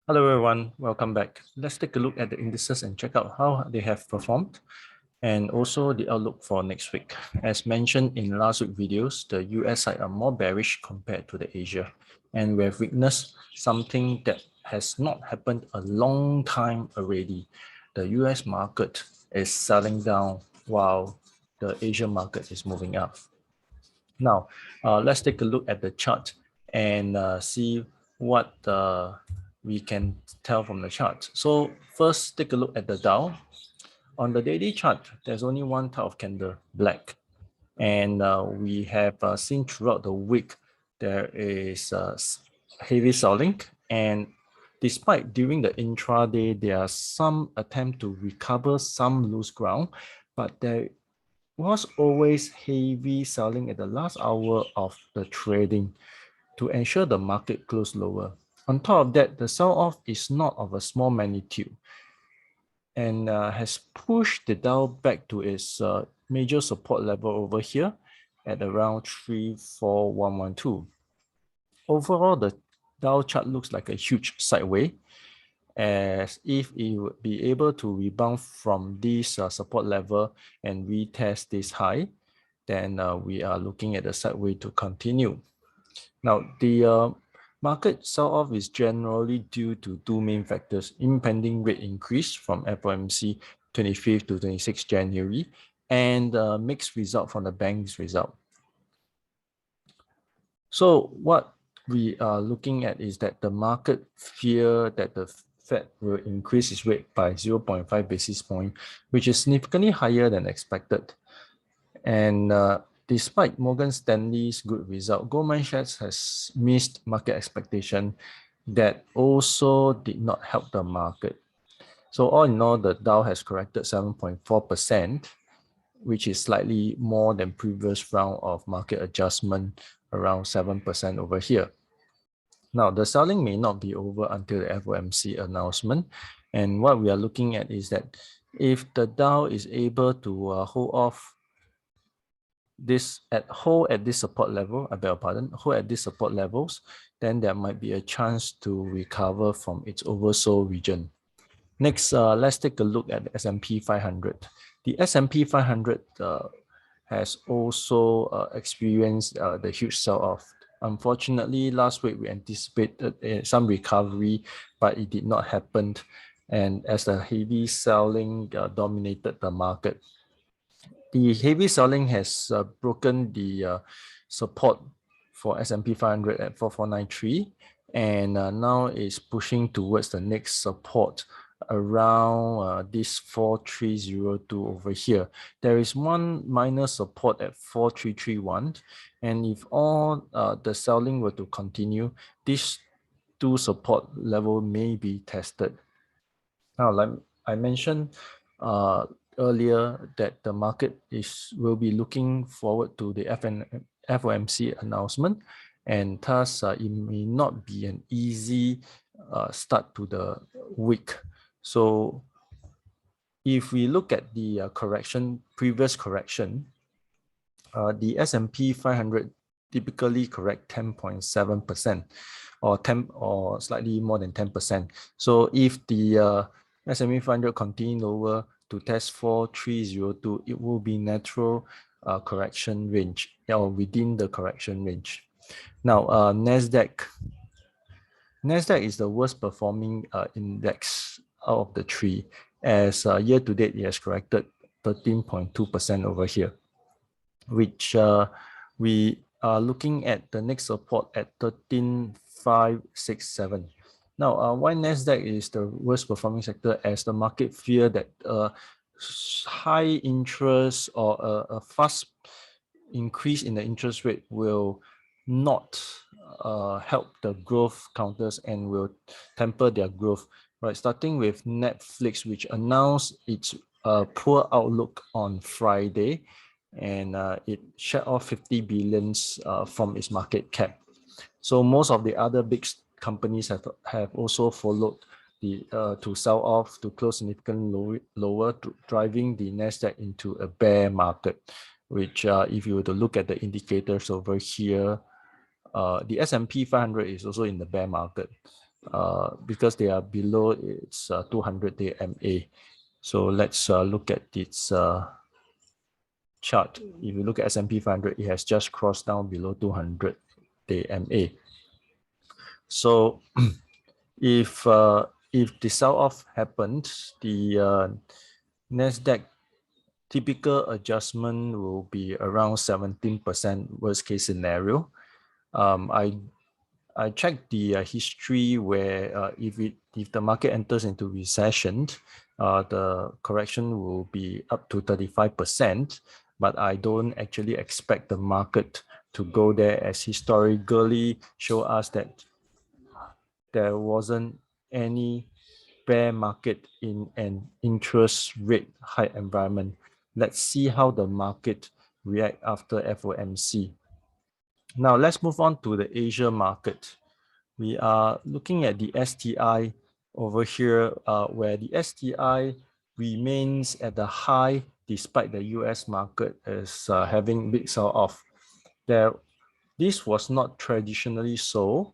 Hello everyone, welcome back. Let's take a look at the indices and check out how they have performed and also the outlook for next week. As mentioned in last week's videos, the US side are more bearish compared to the Asia, and we have witnessed something that has not happened a long time already. The US market is selling down while the Asian market is moving up. Now, let's take a look at the chart and see what we can tell from the chart. So first, take a look at the Dow. On the daily chart, there's only one type of candle, black. And we have seen throughout the week, there is heavy selling. And despite during the intraday, there are some attempt to recover some loose ground, but there was always heavy selling at the last hour of the trading to ensure the market closed lower. On top of that, the sell-off is not of a small magnitude and has pushed the Dow back to its major support level over here at around 34112. Overall, the Dow chart looks like a huge sideway, as if it would be able to rebound from this support level and retest this high, then we are looking at the sideway to continue. Now, the market sell-off is generally due to two main factors: impending rate increase from FOMC 25th to 26th January, and mixed result from the bank's result. So what we are looking at is that the market fear that the Fed will increase its rate by 0.5 basis point, which is significantly higher than expected. And despite Morgan Stanley's good result, Goldman Sachs has missed market expectation that also did not help the market. So all in all, the Dow has corrected 7.4%, which is slightly more than previous round of market adjustment, around 7% over here. Now, the selling may not be over until the FOMC announcement. And what we are looking at is that if the Dow is able to hold off this hold at this support level, I beg your pardon, hold at these support levels, then there might be a chance to recover from its oversold region. Next, let's take a look at the S&P 500. The S&P 500 has also experienced the huge sell-off. Unfortunately, last week we anticipated some recovery, but it did not happen. And as the heavy selling dominated the market, the heavy selling has broken the support for S&P 500 at 4493, and now is pushing towards the next support around this 4302 over here. There is one minor support at 4331, and if all the selling were to continue, these two support level may be tested. Now, like I mentioned earlier, that the market will be looking forward to the FOMC announcement, and thus it may not be an easy start to the week. So if we look at the previous correction, the S&P 500 typically correct 10.7% or slightly more than 10%. So if the S&P 500 continue lower to test 4302, it will be natural correction range or within the correction range. Now, NASDAQ is the worst performing index out of the three, as year to date it has corrected 13.2% over here, which we are looking at the next support at 13,567. Now, why NASDAQ is the worst performing sector, as the market fear that high interest or a fast increase in the interest rate will not help the growth counters and will temper their growth. Right, starting with Netflix, which announced its poor outlook on Friday, and it shut off 50 billions from its market cap. So most of the other big companies have also followed to sell off, to close significantly lower, driving the NASDAQ into a bear market, which if you were to look at the indicators over here, the S&P 500 is also in the bear market. because they are below its 200-day MA. So let's look at its chart. If you look at S&P 500, it has just crossed down below 200-day MA. So if the sell-off happened, the Nasdaq typical adjustment will be around 17% worst case scenario. I checked the history where if the market enters into recession, the correction will be up to 35%, but I don't actually expect the market to go there, as historically show us that there wasn't any bear market in an interest rate high environment. Let's see how the market react after FOMC. Now let's move on to the Asia market. We are looking at the STI over here, where the STI remains at the high despite the US market is having big sell-off. This was not traditionally so,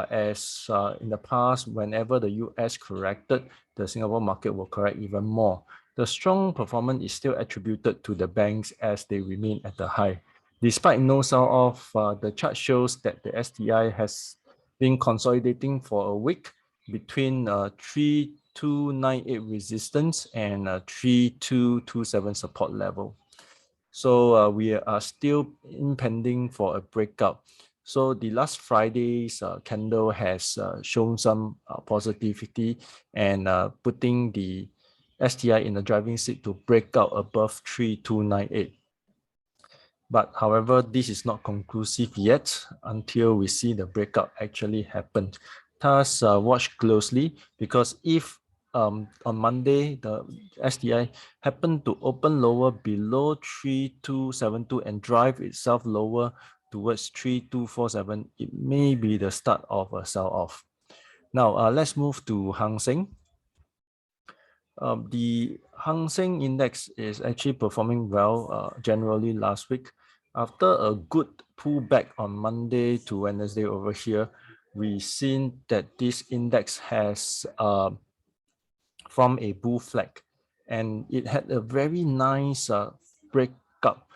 as in the past, whenever the US corrected, the Singapore market will correct even more. The strong performance is still attributed to the banks as they remain at the high. Despite no sell-off, the chart shows that the STI has been consolidating for a week between 3298 resistance and 3227 support level. So we are still impending for a breakout. So the last Friday's candle has shown some positivity and putting the STI in the driving seat to break out above 3298. But however, this is not conclusive yet until we see the breakout actually happen. Thus, watch closely, because if on Monday the STI happened to open lower below 3272 and drive itself lower towards 3247, it may be the start of a sell-off. Now, let's move to Hang Seng. The Hang Seng index is actually performing well generally last week. After a good pullback on Monday to Wednesday over here, we've seen that this index has formed a bull flag, and it had a very nice breakup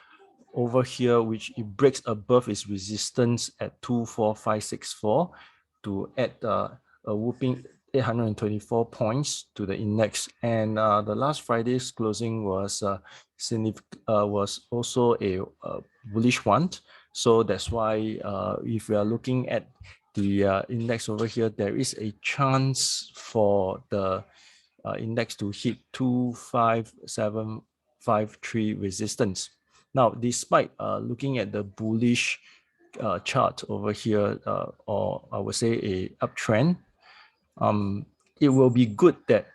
over here, which it breaks above its resistance at 24564 to add a whooping 824 points to the index. And the last Friday's closing was also a bullish one. So that's why if we are looking at the index over here, there is a chance for the index to hit 25753 resistance. Now, despite looking at the bullish chart over here, or I would say a uptrend, it will be good that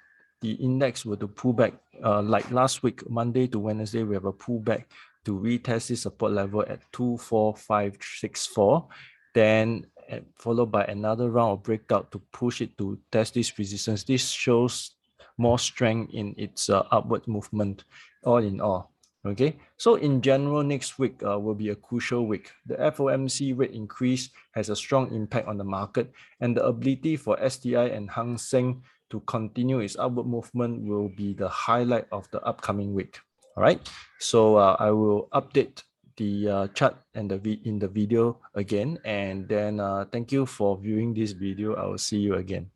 the index were to pull back, like last week, Monday to Wednesday, we have a pullback to retest this support level at 24564, then followed by another round of breakout to push it to test this resistance. This shows more strength in its upward movement, all in all. Okay, so in general, next week will be a crucial week. The FOMC rate increase has a strong impact on the market, and the ability for STI and Hang Seng to continue its upward movement will be the highlight of the upcoming week. All right, so I will update the chart and in the video again, and then thank you for viewing this video. I will see you again.